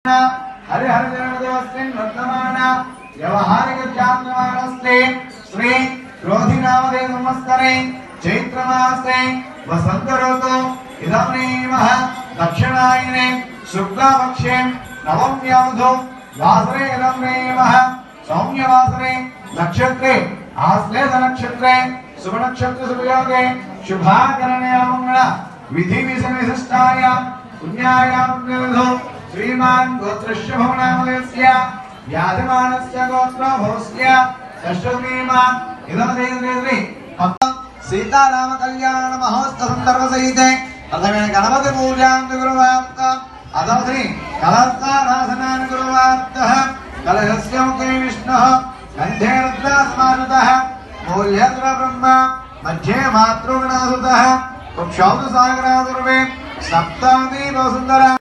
हरिहर जन्मदिवस्मिन् वर्तमान व्यवहारिक चान्द्रमानस्ते श्री क्रोधिनामदे संवत्सरे चैत्रमासे वसंत ऋतु इदमेवः दक्षिणायने शुक्लपक्षे नवम्यावधौ वासरे इदमेवः सौम्यवासरे नक्षत्रे आश्लेष नक्षत्रे शुभ नक्षत्र शुभयोगे शुभाकरणे मंगल विधि विशिष्टायां पुण्यायां निर्धो श्रीमान गोत्रस्य भवनामस्य व्याधमानस्य गोत्रभोस्य षष्ठमीमान इदमदेन्द्रे सीताराम कल्याण महोत्सव संदर्भ सहिते प्रथमे गणपति पूजां गुरुवार्त अदौश्री कलशाराधनां गुरुवार्त कलशस्य मुखे विष्णुः कंठे रुद्रास्मारुतः मूल्यत्र ब्रह्मा मध्ये मातृगणासुतः कुक्षौतु सागरादुर्वे सप्तादीप सुन्दरा